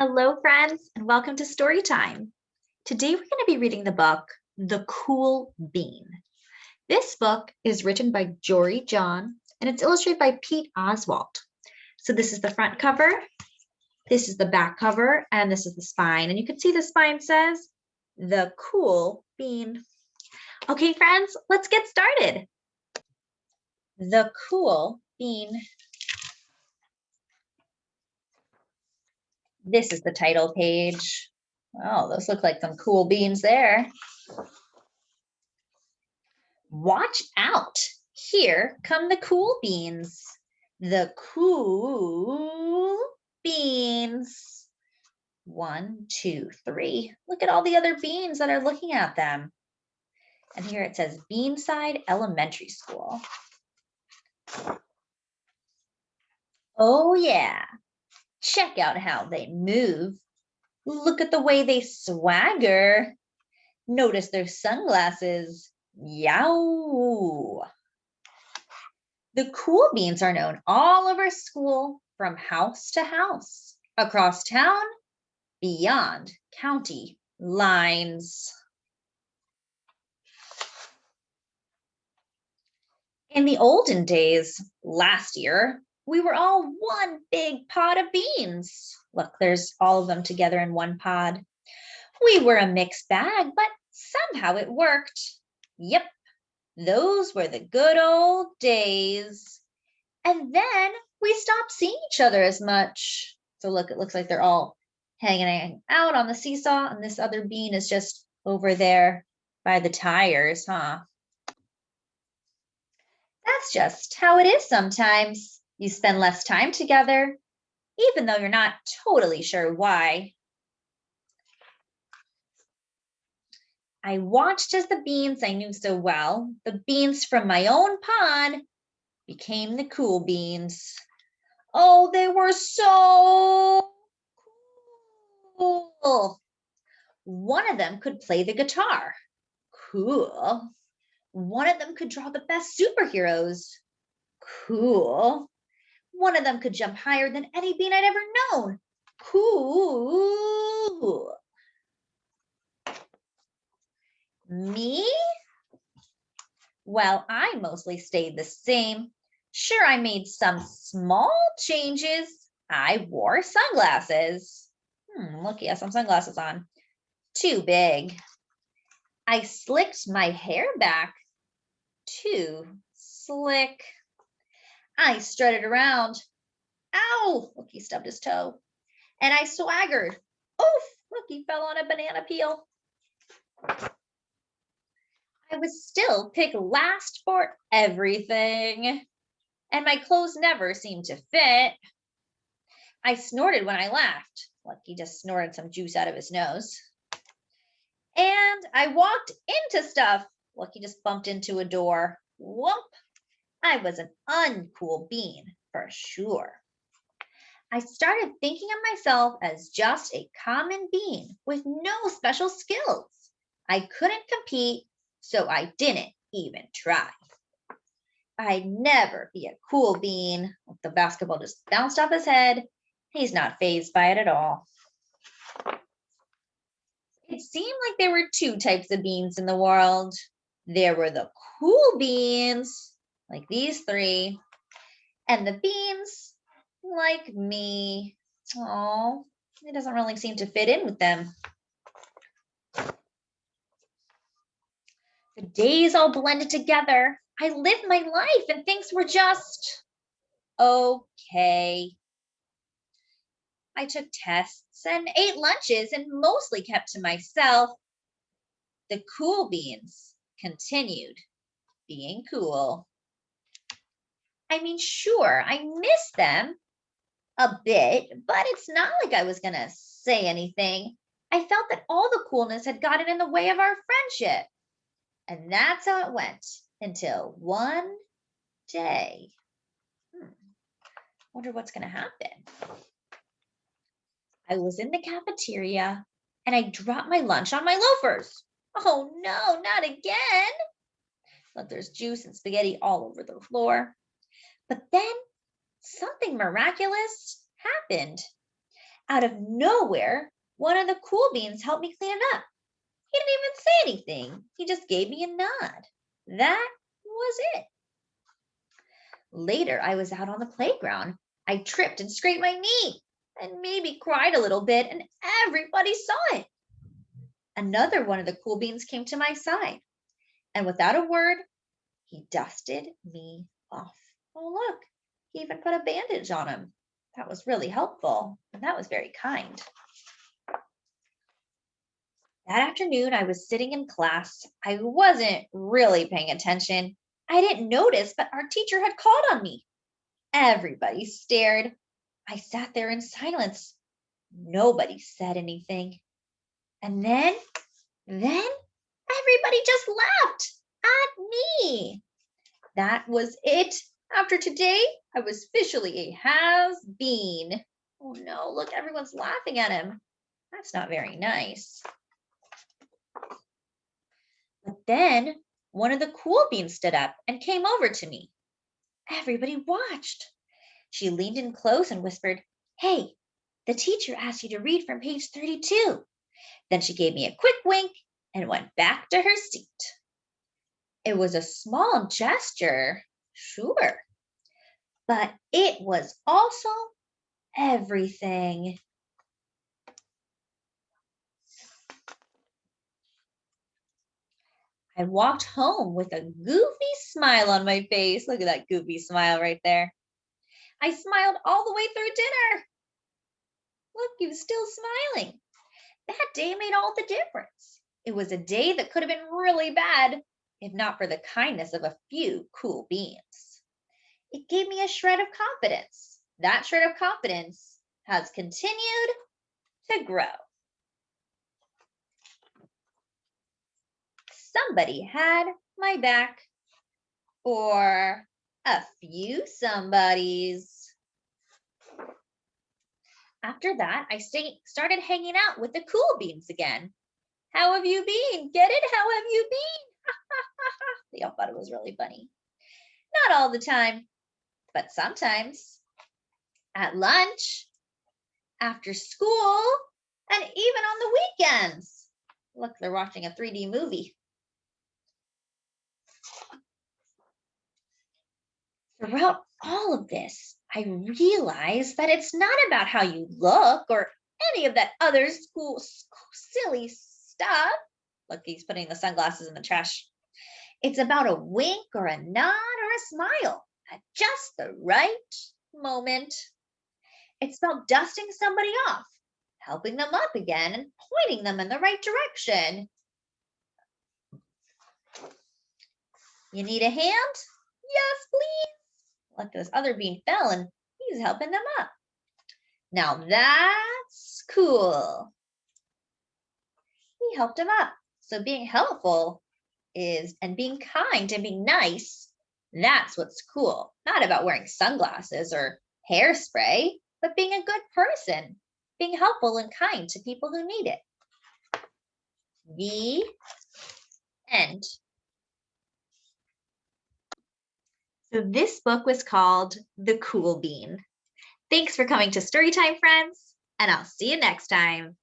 Hello, friends, and welcome to Story Time. Today we're going to be reading the book, The Cool Bean. This book is written by Jory John, and it's illustrated by Pete Oswald. So this is the front cover, this is the back cover, and this is the spine. And you can see the spine says, The Cool Bean. Okay, friends, let's get started. The Cool Bean. This is the title page. Oh, those look like some cool beans there. Watch out. Here come the cool beans. The cool beans. 1, 2, 3. Look at all the other beans that are looking at them. And here it says Beanside Elementary School. Oh, yeah. Check out how they move. Look at the way they swagger. Notice their sunglasses. Yow! The cool beans are known all over school, from house to house, across town, beyond county lines. In the olden days, last year, we were all one big pod of beans. Look, there's all of them together in one pod. We were a mixed bag, but somehow it worked. Yep, those were the good old days. And then we stopped seeing each other as much. So look, it looks like they're all hanging out on the seesaw, and this other bean is just over there by the tires, huh? That's just how it is sometimes. You spend less time together, even though you're not totally sure why. I watched as the beans I knew so well, the beans from my own pod, became the cool beans. Oh, they were so cool. One of them could play the guitar. Cool. One of them could draw the best superheroes. Cool. One of them could jump higher than any bean I'd ever known. Cool. Me? Well, I mostly stayed the same. Sure, I made some small changes. I wore sunglasses. Look, he has some sunglasses on. Too big. I slicked my hair back. Too slick. I strutted around. Ow! Look, he stubbed his toe. And I swaggered. Oof! Look, he fell on a banana peel. I would still pick last for everything. And my clothes never seemed to fit. I snorted when I laughed. Look, he just snorted some juice out of his nose. And I walked into stuff. Look, he just bumped into a door. Whoop! I was an uncool bean for sure. I started thinking of myself as just a common bean with no special skills. I couldn't compete, so I didn't even try. I'd never be a cool bean. The basketball just bounced off his head. He's not fazed by it at all. It seemed like there were two types of beans in the world. There were the cool beans, like these three, and the beans like me. Oh, it doesn't really seem to fit in with them. The days all blended together. I lived my life and things were just okay. I took tests and ate lunches and mostly kept to myself. The cool beans continued being cool. I mean, sure, I miss them a bit, but it's not like I was going to say anything. I felt that all the coolness had gotten in the way of our friendship. And that's how it went until one day. Wonder what's going to happen. I was in the cafeteria and I dropped my lunch on my loafers. Oh no, not again. Look, there's juice and spaghetti all over the floor. But then something miraculous happened. Out of nowhere, one of the cool beans helped me clean it up. He didn't even say anything. He just gave me a nod. That was it. Later, I was out on the playground. I tripped and scraped my knee and maybe cried a little bit, and everybody saw it. Another one of the cool beans came to my side, and without a word, he dusted me off. Oh, look, he even put a bandage on him. That was really helpful, and that was very kind. That afternoon, I was sitting in class. I wasn't really paying attention. I didn't notice, but our teacher had called on me. Everybody stared. I sat there in silence. Nobody said anything. And then everybody just laughed at me. That was it. After today, I was officially a has-been. Oh no, look, everyone's laughing at him. That's not very nice. But then one of the cool beans stood up and came over to me. Everybody watched. She leaned in close and whispered, "Hey, the teacher asked you to read from page 32. Then she gave me a quick wink and went back to her seat. It was a small gesture, sure, but it was also everything. I walked home with a goofy smile on my face. Look at that goofy smile right there. I smiled all the way through dinner. Look, he was still smiling. That day made all the difference. It was a day that could have been really bad if not for the kindness of a few cool beans. It gave me a shred of confidence. That shred of confidence has continued to grow. Somebody had my back, or a few somebodies. After that, I started hanging out with the cool beans again. How have you been? Get it? How have you been? They all thought it was really funny. Not all the time, but sometimes. At lunch, after school, and even on the weekends. Look, they're watching a 3D movie. Throughout all of this, I realized that it's not about how you look or any of that other school silly stuff. Look, he's putting the sunglasses in the trash. It's about a wink or a nod or a smile at just the right moment. It's about dusting somebody off, helping them up again, and pointing them in the right direction. You need a hand? Yes, please. Look, this other bean fell and he's helping them up. Now that's cool. He helped him up. So being helpful and being kind and being nice, that's what's cool. Not about wearing sunglasses or hairspray, but being a good person, being helpful and kind to people who need it. The end. So this book was called The Cool Bean. Thanks for coming to Storytime, friends, and I'll see you next time.